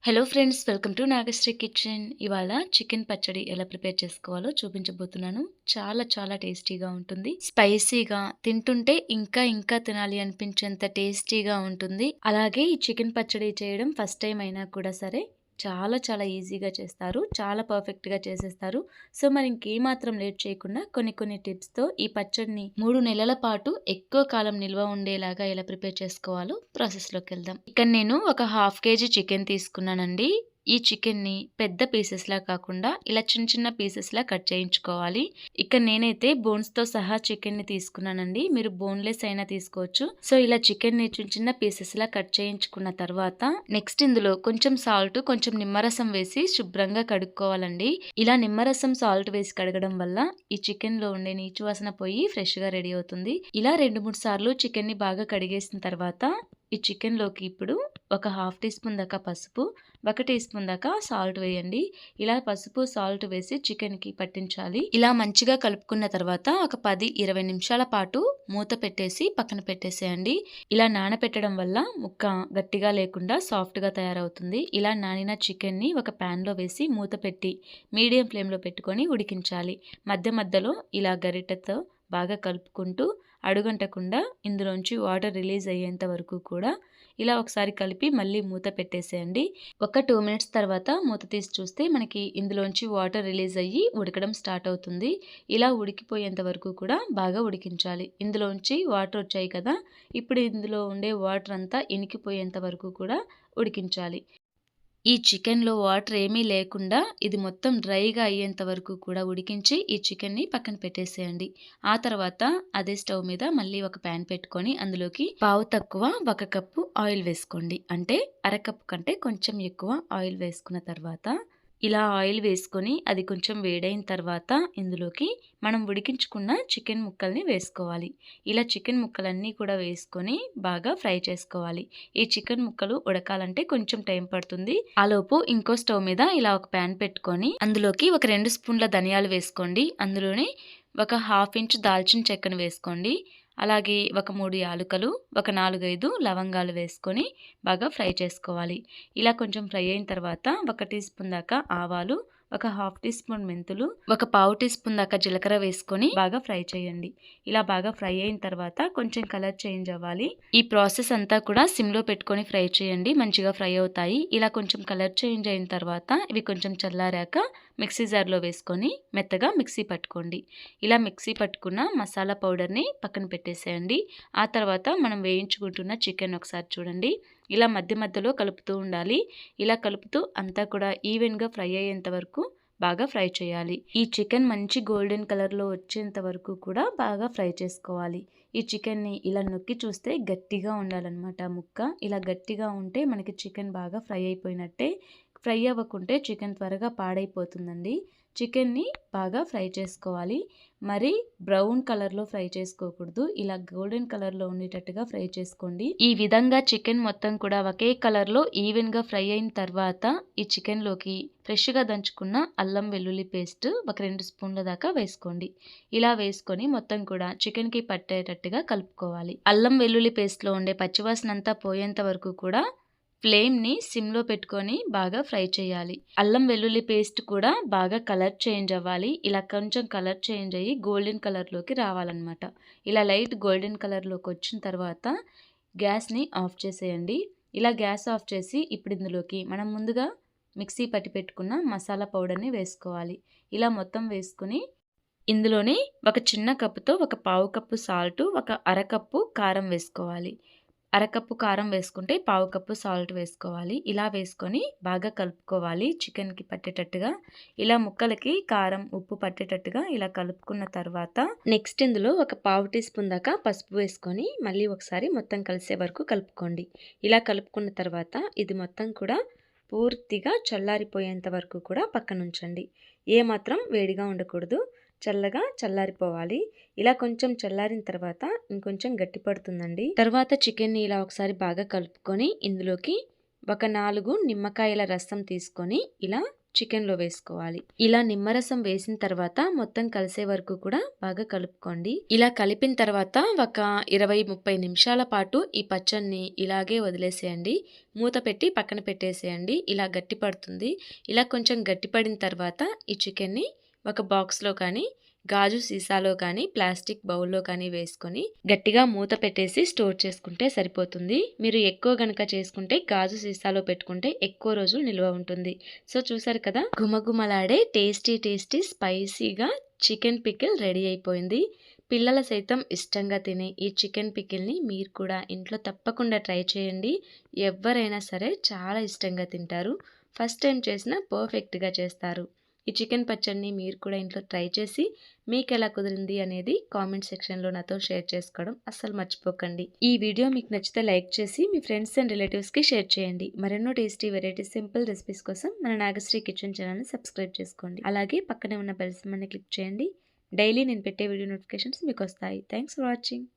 Hello friends, welcome to Nagasri kitchen. ఇవాళ chicken పచ్చడి ఎలా ప్రిపేర్ చేసుకోవాలో చూపించబోతున్నాను. చాలా చాలా టేస్టీగా ఉంటుంది. స్పైసీగా తింటుంటే ఇంకా ఇంకా తినాలి అనిపించేంత టేస్టీగా ఉంటుంది. అలాగే ఈ చికెన్ పచ్చడి చేయడం ఫస్ట్ టైం అయినా కూడా సరే చాలా చాలా ఈజీగా చేస్తారు. చాలా పర్ఫెక్ట్‌గా చేసేస్తారు. సో, మరి ఇంకేమాత్రం లేట్ చేయకుండా కొన్ని టిప్స్‌తో ఈ పచ్చడిని 3 నెలల పాటు ఎక్కువ కాలం నిల్వ ఉండేలాగా ఎలా ప్రిపేర్ చేసుకోవాలో ప్రాసెస్‌లోకెళ్దాం. ఇక్కడ నేను ఒక హాఫ్ కేజీ చికెన్ తీసుకున్నానండి. ఈ చికెన్‌ని పెద్ద పీసెస్‌లా కాకుండా ఇలా చిన్న చిన్న పీసెస్‌లా కట్ చేయించుకోవాలి. ఇక్కడ నేనైతే బోన్స్‌తో సహా చికెన్‌ని తీసుకున్నానండి. మీరు బోన్‌లెస్ అయినా తీసుకోవచ్చు. సో, ఇలా చికెన్‌ని చిన్న చిన్న పీసెస్‌లా కట్ చేయించుకున్న తర్వాత నెక్స్ట్ ఇందులో కొంచెం సాల్ట్, కొంచెం నిమ్మరసం వేసి శుభ్రంగా కడుక్కోవాలండి. ఇలా నిమ్మరసం, సాల్ట్ వేసి కడగడం వల్ల ఈ చికెన్‌లో ఉండే నీచు వాసన పోయి ఫ్రెష్‌గా రెడీ అవుతుంది. ఇలా 2, 3 సార్లు చికెన్‌ని బాగా కడిగేసిన తర్వాత ఈ చికెన్‌లోకి ఇప్పుడు ఒక హాఫ్ టీ స్పూన్ దాకా పసుపు, 1 టీ స్పూన్ దాకా సాల్ట్ వేయండి. ఇలా పసుపు, సాల్ట్ వేసి చికెన్‌కి పట్టించాలి. ఇలా మంచిగా కలుపుకున్న తర్వాత ఒక 10, 20 నిమిషాల పాటు మూత పెట్టేసి పక్కన పెట్టేసేయండి. ఇలా నానబెట్టడం వల్ల ముక్క గట్టిగా లేకుండా సాఫ్ట్‌గా తయారవుతుంది. ఇలా నానిన చికెన్‌ని ఒక ప్యాన్‌లో వేసి మూత పెట్టి మీడియం ఫ్లేమ్‌లో పెట్టుకొని ఉడికించాలి. మధ్య మధ్యలో ఇలా గరిటెతో బాగా కలుపుకుంటూ అడుగంటకుండా ఇందులోంచి వాటర్ రిలీజ్ అయ్యేంత వరకు కూడా ఇలా ఒకసారి కలిపి మళ్ళీ మూత పెట్టేసేయండి. ఒక 2 మినిట్స్ తర్వాత మూత తీసి చూస్తే మనకి ఇందులోంచి వాటర్ రిలీజ్ అయ్యి ఉడకడం స్టార్ట్ అవుతుంది. ఇలా ఉడికిపోయేంత వరకు కూడా బాగా ఉడికించాలి. ఇందులోంచి వాటర్ వచ్చాయి కదా! ఇప్పుడు ఇందులో ఉండే వాటర్ అంతా ఇనికిపోయేంత వరకు కూడా ఉడికించాలి. ఈ చికెన్‌లో వాటర్ ఏమీ లేకుండా ఇది మొత్తం డ్రైగా అయ్యేంత వరకు కూడా ఉడికించి ఈ చికెన్‌ని పక్కన పెట్టేసేయండి. ఆ తర్వాత అదే స్టవ్ మీద మళ్ళీ ఒక పాన్ పెట్టుకొని అందులోకి పావు తక్కువ 1 కప్పు ఆయిల్ వేసుకోండి. అంటే అరకప్పు కంటే కొంచెం ఎక్కువ ఆయిల్ వేసుకున్న తర్వాత ఇలా ఆయిల్ వేసుకొని అది కొంచెం వేడైన తర్వాత ఇందులోకి మనం ఉడికించుకున్న చికెన్ ముక్కల్ని వేసుకోవాలి. ఇలా చికెన్ ముక్కలన్నీ కూడా వేసుకొని బాగా ఫ్రై చేసుకోవాలి. ఈ చికెన్ ముక్కలు ఉడకాలంటే కొంచెం టైం పడుతుంది. ఆలోపు ఇంకో స్టవ్ మీద ఇలా ఒక ప్యాన్ పెట్టుకొని అందులోకి ఒక 2 స్పూన్ల ధనియాలు వేసుకోండి. అందులోనే ఒక హాఫ్ ఇంచ్ దాల్చిన చెక్కను వేసుకోండి. అలాగే ఒక 3 యాలుకలు, ఒక 4, 5 లవంగాలు వేసుకొని బాగా ఫ్రై చేసుకోవాలి. ఇలా కొంచెం ఫ్రై అయిన తర్వాత 1 టీ స్పూన్ దాకా ఆవాలు, ఒక హాఫ్ టీ స్పూన్ మెంతులు, ఒక పావు టీ స్పూన్ దాకా జీలకర్ర వేసుకొని బాగా ఫ్రై చేయండి. ఇలా బాగా ఫ్రై అయిన తర్వాత కొంచెం కలర్ చేంజ్ అవ్వాలి. ఈ ప్రాసెస్ అంతా కూడా సిమ్‌లో పెట్టుకొని ఫ్రై చేయండి. మంచిగా ఫ్రై అవుతాయి. ఇలా కొంచెం కలర్ చేంజ్ అయిన తర్వాత ఇవి కొంచెం చల్లారాక మిక్సీ జార్‌లో వేసుకొని మెత్తగా మిక్సీ పట్టుకోండి. ఇలా మిక్సీ పట్టుకున్న మసాలా పౌడర్‌ని పక్కన పెట్టేసేయండి. ఆ తర్వాత మనం వేయించుకుంటున్న చికెన్ ఒకసారి చూడండి. ఇలా మధ్య మధ్యలో కలుపుతూ ఉండాలి. ఇలా కలుపుతూ అంతా కూడా ఈవెన్‌గా ఫ్రై అయ్యేంత వరకు బాగా ఫ్రై చేయాలి. ఈ చికెన్ మంచి గోల్డెన్ కలర్‌లో వచ్చేంత వరకు కూడా బాగా ఫ్రై చేసుకోవాలి. ఈ చికెన్‌ని ఇలా నొక్కి చూస్తే గట్టిగా ఉండాలన్నమాట ముక్క. ఇలా గట్టిగా ఉంటే మనకి చికెన్ బాగా ఫ్రై అయిపోయినట్టే. ఫ్రై అవ్వకుంటే చికెన్ త్వరగా పాడైపోతుందండి. చికెన్‌ని బాగా ఫ్రై చేసుకోవాలి. మరి బ్రౌన్ కలర్‌లో ఫ్రై చేసుకోకూడదు. ఇలా గోల్డెన్ కలర్‌లో ఉండేటట్టుగా ఫ్రై చేసుకోండి. ఈ విధంగా చికెన్ మొత్తం కూడా ఒకే కలర్‌లో ఈవెన్‌గా ఫ్రై అయిన తర్వాత ఈ చికెన్‌లోకి ఫ్రెష్‌గా దంచుకున్న అల్లం వెల్లుల్లి పేస్ట్ ఒక 2 స్పూన్ల దాకా వేసుకోండి. ఇలా వేసుకొని మొత్తం కూడా చికెన్‌కి పట్టేటట్టుగా కలుపుకోవాలి. అల్లం వెల్లుల్లి పేస్ట్‌లో ఉండే పచ్చివాసన అంతా పోయేంత వరకు కూడా ఫ్లేమ్‌ని సిమ్‌లో పెట్టుకొని బాగా ఫ్రై చేయాలి. అల్లం వెల్లుల్లి పేస్ట్ కూడా బాగా కలర్ చేంజ్ అవ్వాలి. ఇలా కొంచెం కలర్ చేంజ్ అయ్యి గోల్డెన్ కలర్‌లోకి రావాలన్నమాట. ఇలా లైట్ గోల్డెన్ కలర్‌లోకి వచ్చిన తర్వాత గ్యాస్‌ని ఆఫ్ చేసేయండి. ఇలా గ్యాస్ ఆఫ్ చేసి ఇప్పుడు ఇందులోకి మనం ముందుగా మిక్సీ పట్టి పెట్టుకున్న మసాలా పౌడర్‌ని వేసుకోవాలి. ఇలా మొత్తం వేసుకొని ఇందులోనే ఒక చిన్న కప్పుతో ఒక పావు కప్పు సాల్టు, ఒక అరకప్పు కారం వేసుకోవాలి. అరకప్పు కారం వేసుకుంటే పావు కప్పు సాల్ట్ వేసుకోవాలి. ఇలా వేసుకొని బాగా కలుపుకోవాలి చికెన్‌కి పట్టేటట్టుగా. ఇలా ముక్కలకి కారం, ఉప్పు పట్టేటట్టుగా ఇలా కలుపుకున్న తర్వాత నెక్స్ట్ ఇందులో ఒక పావు టీ స్పూన్ దాకా పసుపు వేసుకొని మళ్ళీ ఒకసారి మొత్తం కలిసే వరకు కలుపుకోండి. ఇలా కలుపుకున్న తర్వాత ఇది మొత్తం కూడా పూర్తిగా చల్లారిపోయేంత వరకు కూడా పక్కనుంచండి. ఏమాత్రం వేడిగా ఉండకూడదు. చల్లగా చల్లారిపోవాలి. ఇలా కొంచెం చల్లారిన తర్వాత ఇంకొంచెం గట్టి పడుతుందండి. తర్వాత చికెన్‌ని ఇలా ఒకసారి బాగా కలుపుకొని ఇందులోకి ఒక 4 నిమ్మకాయల రసం తీసుకొని ఇలా చికెన్‌లో వేసుకోవాలి. ఇలా నిమ్మరసం వేసిన తర్వాత మొత్తం కలిసే వరకు కూడా బాగా కలుపుకోండి. ఇలా కలిపిన తర్వాత ఒక 20, 30 నిమిషాల పాటు ఈ పచ్చడిని ఇలాగే వదిలేసేయండి. మూత పెట్టి పక్కన పెట్టేసేయండి. ఇలా గట్టి పడుతుంది. ఇలా కొంచెం గట్టి పడిన తర్వాత ఈ చికెన్‌ని ఒక బాక్స్‌లో కానీ, గాజు సీసాలో కానీ, ప్లాస్టిక్ బౌల్‌లో కానీ వేసుకొని గట్టిగా మూత పెట్టేసి స్టోర్ చేసుకుంటే సరిపోతుంది. మీరు ఎక్కువ గనక చేసుకుంటే గాజు సీసాలో పెట్టుకుంటే ఎక్కువ రోజులు నిల్వ ఉంటుంది. సో చూసారు కదా, గుమగుమలాడే టేస్టీ స్పైసీగా చికెన్ పికిల్ రెడీ అయిపోయింది. పిల్లల సైతం ఇష్టంగా తినే ఈ చికెన్ పికిల్ని మీరు కూడా ఇంట్లో తప్పకుండా ట్రై చేయండి. ఎవరైనా సరే చాలా ఇష్టంగా తింటారు. ఫస్ట్ టైం చేసినా పర్ఫెక్ట్‌గా చేస్తారు. ఈ చికెన్ పచ్చడిని మీరు కూడా ఇంట్లో ట్రై చేసి మీకు ఎలా కుదిరింది అనేది కామెంట్ సెక్షన్‌లో నాతో షేర్ చేసుకోవడం అస్సలు మర్చిపోకండి. ఈ వీడియో మీకు నచ్చితే లైక్ చేసి మీ ఫ్రెండ్స్ అండ్ రిలేటివ్స్‌కి షేర్ చేయండి. మరెన్నో టేస్టీ వెరైటీ సింపుల్ రెసిపీస్ కోసం మన నాగశ్రీ కిచెన్ ఛానల్‌ని సబ్స్క్రైబ్ చేసుకోండి. అలాగే పక్కనే ఉన్న బెల్ సింబల్‌ని క్లిక్ చేయండి. డైలీ నేను పెట్టే వీడియో నోటిఫికేషన్స్ మీకు వస్తాయి. Thanks for watching.